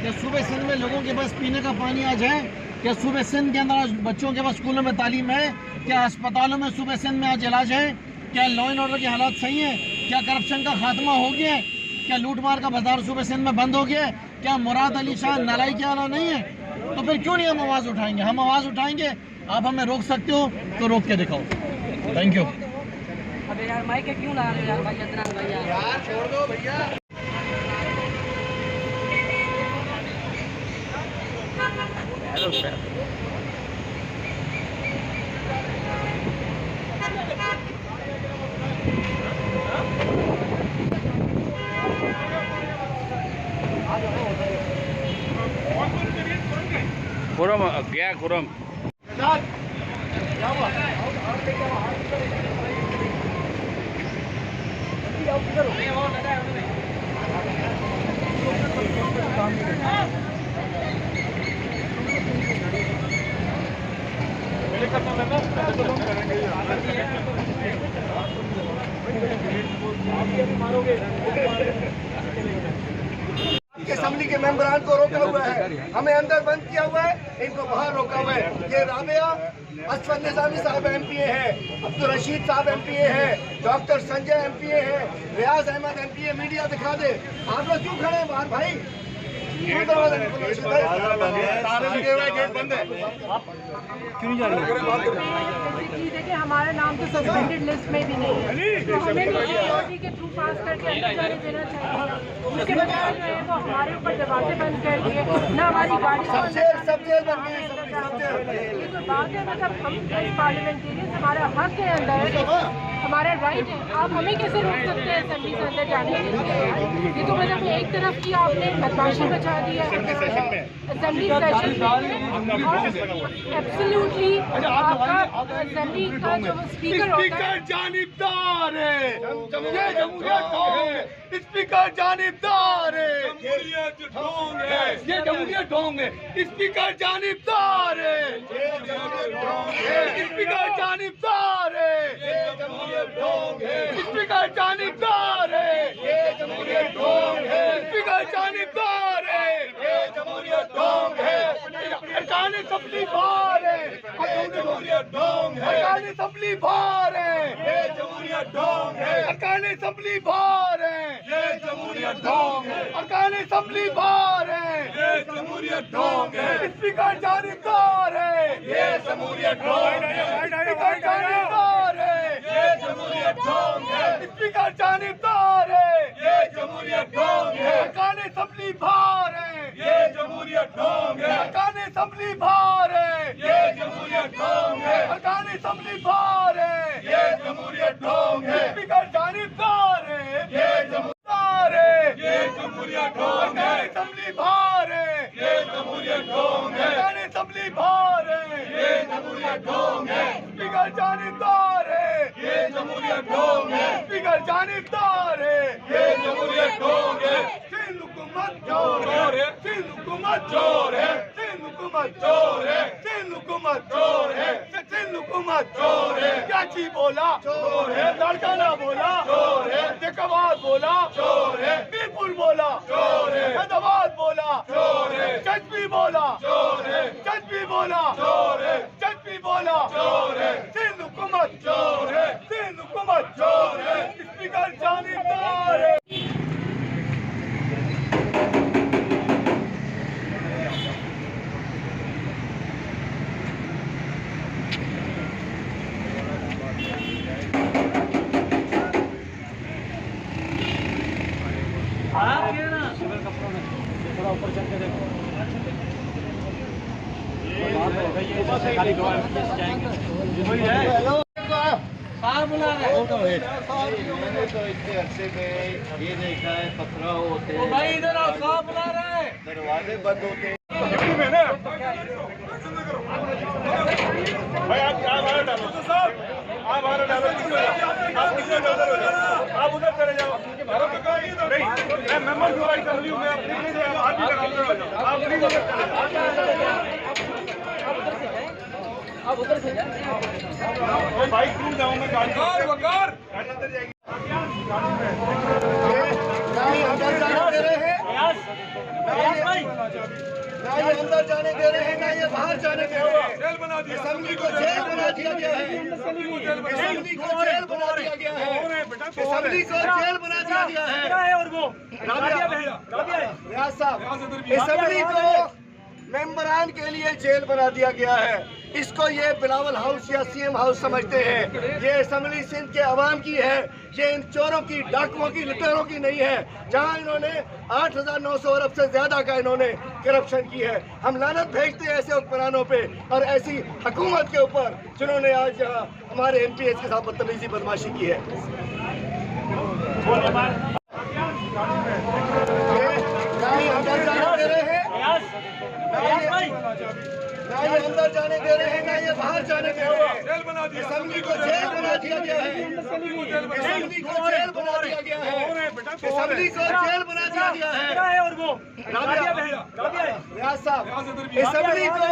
क्या सूबे सिंध में लोगों के पास पीने का पानी आज है? क्या सूबे सिंध के अंदर आज बच्चों के पास स्कूलों में तालीम है? क्या अस्पतालों में सूबे सिंध में आज इलाज है? क्या लॉ एंड ऑर्डर के हालात सही हैं? क्या करप्शन का खात्मा हो गया है? क्या लूटमार का बाजार सूबे सिंध में बंद हो गया है? क्या मुराद अली शाह नालाई के आला नहीं है? तो फिर क्यों नहीं हम आवाज़ उठाएंगे? हम आवाज़ उठाएंगे। आप हमें रोक सकते हो तो रोक के दिखाओ। Thank you. अबे यार माइक क्यों ला रहे हो यार भाई, अदनान भैया यार छोड़ दो भैया। Hello sir. खुरम गया खुरम असेंबली के मेंबरान को रोका हुआ है, हमें अंदर बंद किया हुआ है, इनको बाहर रोका हुआ है। ये राबिया असफर निजामी साहब MPA है, अब्दुल रशीद साहब MPA है, डॉक्टर संजय MPA है, रियाज अहमद MPA। मीडिया दिखा दे। आप लोग क्यों खड़े हैं बाहर भाई? क्यों दरवाजा गेट बंद है? क्यों नहीं जा रही? देखिए हमारा नाम तो सस्पेंडेड लिस्ट में भी नहीं है, तो हमें सिक्योरिटी के थ्रू पास करके अंदर जाने देना चाहिए। उसके बजाय जो है वो हमारे ऊपर दरवाजे बंद कर दिए, ना हमारी गाड़ी को अंदर ये तो बात है। मतलब हम पार्लियामेंटेरियन, हमारा हक है अंदर, हमारा राइट है। आप हमें कैसे रोक सकते हैं असेंबली से अंदर जाने के लिए? ये तो मतलब एक तरफ की आपने बदमाशी मचा दी है असेंबली सेशन में। एब्सोल्युटली आपका असेंबली का जो स्पीकर होता है जानिबदार है, ये जमहूरियत ढोंग है। स्पीकर जानिबदार है, ये जमहूरियत ढोंग है। स्पीकर जानिबदार है, स्पीकर जानिबदार है, स्पीकर जानिबदार है, स्पीकर जानिबदार है, अरकान असम्बली बाहर है, अरकान असम्बली बाहर है, अरकान असम्बली बाहर है, अरकान असम्बली बाहर है, स्पीकर जानिबदार है, स्पीकर जानिबदार है, स्पीकर जानिबदार है, अरकान असम्बली बाहर है, अरकान असम्बली बाहर है, अरकान असम्बली बाहर है, स्पीकर जानिबदार है, अरकान असम्बली बाहर है, अरकान असम्बली बाहर है, स्पीकर जानिबदार है, स्पीकर जानिबदार है, सिंध हुकूमत चोर है, सिंध हुकूमत चोर है, सिंध हुकूमत चोर है, सिंध हुकूमत चोर है, सिंध हुकूमत चोर है। कराची बोला चोर है, लाड़काना बोला चोर है, जैकाबाद बोला चोर है, मीरपुर बोला चोर है, हैदराबाद बोला चोर है, चचबी बोला चोर है, चचबी बोला चोर है, चचबी बोला चोर है। सिंध हुकूमत चोर है, सिंध हुकूमत चोर है। स्पीकर जानिबदार है। थोड़ा ऊपर चल के देखो। कहाँ बुला रहे हो? तो इतने अरसे में ये देखा है पथराव होते हैं। भाई इधर आओ, कहाँ बुला रहे हैं? दरवाजे बंद होते हैं। भाई आप डालो साहब, आप डालो, आप उधर चले जाओ। मैं मेंबर हूँ असेंबली में, आप उधर से जाए। बाइक क्यों जाऊँ मैं? गाड़ी अंदर जाएगी। ना ये अंदर जाने दे रहे हैं, ना ये बाहर जाने दे रहे हैं। असेंबली को जेल बना दिया गया है। असेंबली को जेल बना दिया गया है। असेंबली को जेल बना दिया गया है। और वो रियाज साहब, असेंबली को मेंबरान के लिए जेल बना दिया गया है। इसको ये बिलावल हाउस या सीएम हाउस समझते हैं। ये असेंबली सिंध के अवाम की है। ये इन चोरों की, डाकुओं की, लुटेरों की नहीं है, जहां इन्होंने 8,900 अरब से ज्यादा का इन्होंने करप्शन की है। हम लानत भेजते हैं ऐसे हुक्मरानों पे और ऐसी हुकूमत के ऊपर जिन्होंने आज हमारे MPs के साथ बदतमीजी, बदमाशी की है। अंदर जाने दे रहे हैं, ना ये अंदर जाने दे रहे हैं, ना ये बाहर जाने दे रहे हैं। असेंबली को जेल बना दिया गया है। असेंबली को जेल बना दिया गया है। असेंबली को जेल बना दिया गया है। और वो रियाज साहब, असेंबली को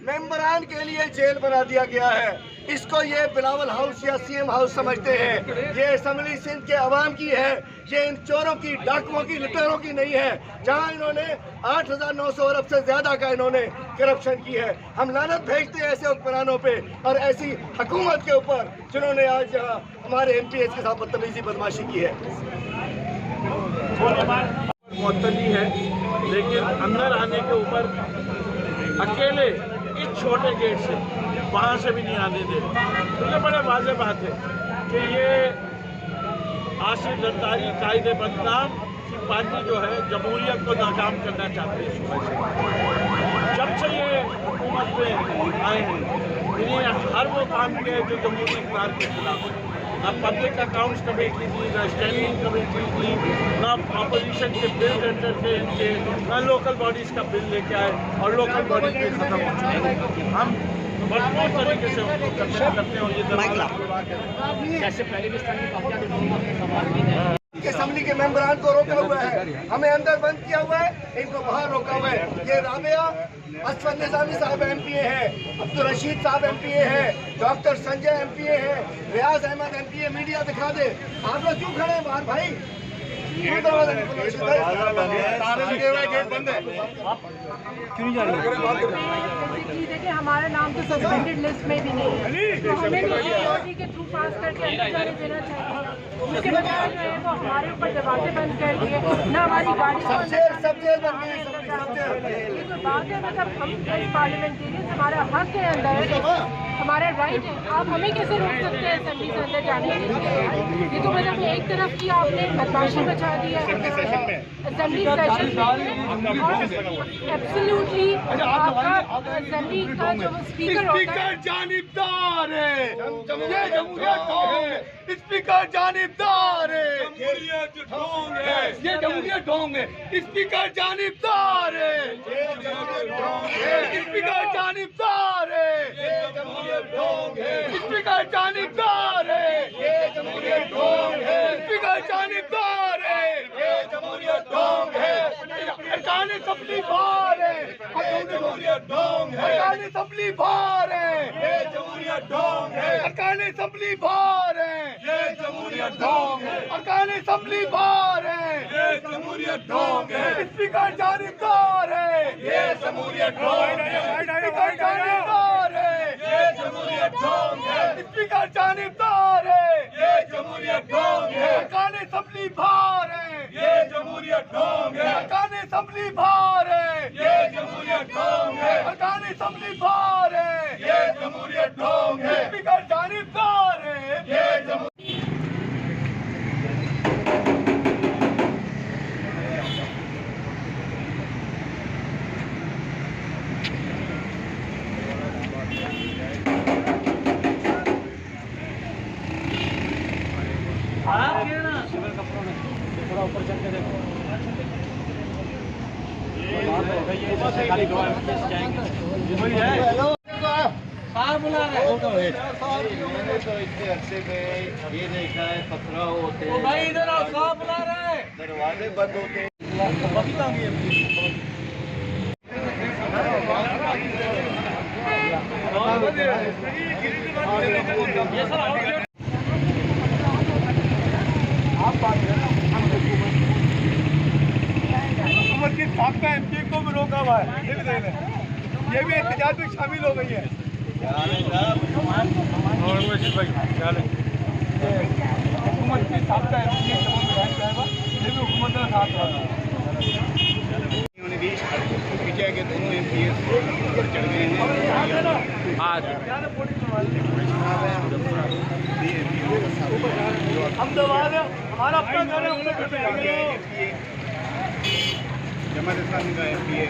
मेंबरान के लिए जेल बना दिया गया है। इसको ये बिलावल हाउस या सीएम हाउस समझते हैं। ये असेंबली सिंध के अवाम की है। ये इन चोरों की, डाकुओं की, लुटेरों की नहीं है, जहां इन्होंने 8,900 अरब से ज्यादा का इन्होंने करप्शन की है। हम लानत भेजते हैं ऐसे हुक्मरानों पे और ऐसी हुकूमत के ऊपर जिन्होंने आज हमारे MPs के साथ बदतमीजी, बदमाशी की है। मुअत्तली है, लेकिन अंदर आने के ऊपर अकेले इस छोटे गेट से वहाँ से भी नहीं आने दे। तो ये बड़े वाज़ेह बात है कि ये आसिफ जरदारी कायदे बदनाम की पार्टी जो है जमहूरियत को नाकाम करना चाहती है। सुबह से जब से ये हुकूमत में आए हैं, इन्हें हर वो काम किया है जो जमहूरी इक़्तिदार के खिलाफ है। ना पब्लिक अकाउंट्स कमेटी थी, ना स्टैंडिंग कमेटी थी, ना अपोजिशन के बिल टेंडर थे इनके, ना लोकल बॉडीज़ का बिल लेके आए और लोकल बॉडीज भी खत्म हो चुके हैं। हम भरपूर तरीके से उनको करते हैं और ये जैसे असेंबली के मेंबरान को रोका हुआ है, हमें अंदर बंद किया हुआ है, इनको बाहर रोका हुआ है। ये राबिया असफर निज़ामी साहब MPA है, अब्दुल रशीद साहब MPA है, डॉक्टर संजय MPA है, रियाज अहमद MPA। मीडिया दिखा दे, आप लोग क्यों खड़े हैं बाहर भाई? क्यों दरवाजा गेट बंद है? क्यों नहीं जा रही? देखिए हमारा नाम तो सस्पेंडेड लिस्ट में भी नहीं है, तो हमें भी सिक्योरिटी के थ्रू पास करके अंदर जाने देना चाहिए। उसके बजाय जो है वो हमारे ऊपर दरवाजे बंद कर दिए, ना हमारी गाड़ी को ये तो बात है। मतलब हम पार्लियामेंटेरियन, हमारा हक है अंदर, हमारा राइट है। आप हमें कैसे रोक सकते हैं असेंबली से अंदर जाने के लिए? ये तो मतलब एक तरफ की आपने बदमाशी मचा दी है असेंबली सेशन में। एब्सोल्युटली आपका असेंबली का जो स्पीकर होता है, जानिबदार है, ये जमहूरियत ढोंग है। स्पीकर जानिबदार है, जमहूरियत ढोंग है, ये जमहूरियत ढोंग है। स्पीकर जानिबदार है, स्पीकर जानिबदार है, स्पीकर जानिबदार है, ये जमहूरियत ढोंग है। स्पीकर जानिबदार है, ये जमहूरियत ढोंग है। अरकान असम्बली बाहर है, जमहूरियत ढोंग है। अरकान असम्बली बाहर है, ये जमहूरियत ढोंग है। अरकान असम्बली बाहर है, ये जमहूरियत ढोंग है। अरकान असम्बली बाहर है, ये जमहूरियत ढोंग है। स्पीकर जानिबदार है, ये जमहूरियत ढोंग है। स्पीकर जानिबदार है, ये जमहूरियत ढोंग है। स्पीकर जानिबदार है, ये जमहूरियत ढोंग है। अरकान असम्बली बाहर है, ये जमहूरियत ढोंग है। अरकान असम्बली बाहर है, ये जमहूरियत ढोंग है। अरकान असम्बली बाहर है, ये जमहूरियत ढोंग है। स्पीकर जानिबदार है, ये थोड़ा ऊपर चल के देखो। बुला रहे तो इतने अच्छे में ये देखा है पथराव होते हैं भाई, इधर आओ, कहाँ बुला रहा है? दरवाजे बंद होते हैं। आप बात करें, हुकूमत की पार्टी को भी रोका हुआ है, ये भी देख लें। ये भी एहतजाज में शामिल हो गई है। और वैसे भाई क्या है हुकूमत के साथ का ये तमाम बयान जाएगा, ये भी हुकूमत का साथ रहा। विजय के दोनों MPs ऊपर चढ़ गए हैं। आज अहमदाबाद है, हमारा अपना घर है, हमने घर पे जाएंगे। जमात इस्लामी का MPA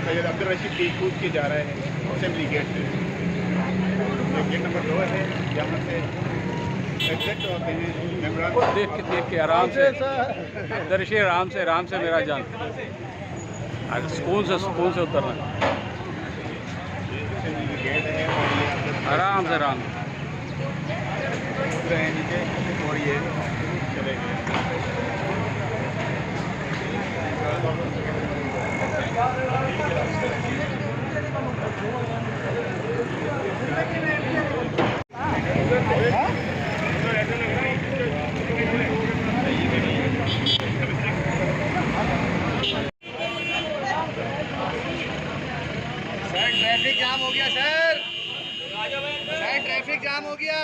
सैयद अब्दुल रशीद भी कूद के जा रहे हैं असेंबली गेट से। गेट नंबर 2 है, यहाँ से एग्जिट होते हैं मेम्बरान। देख के आराम से दर्शे आराम से मेरा जान सुकून से उतरना असेंबली गेट है और ये आराम से उतरे हैं नीचे और ये चले गए। ट्रैफिक जाम हो गया सर, ट्रैफिक जाम हो गया।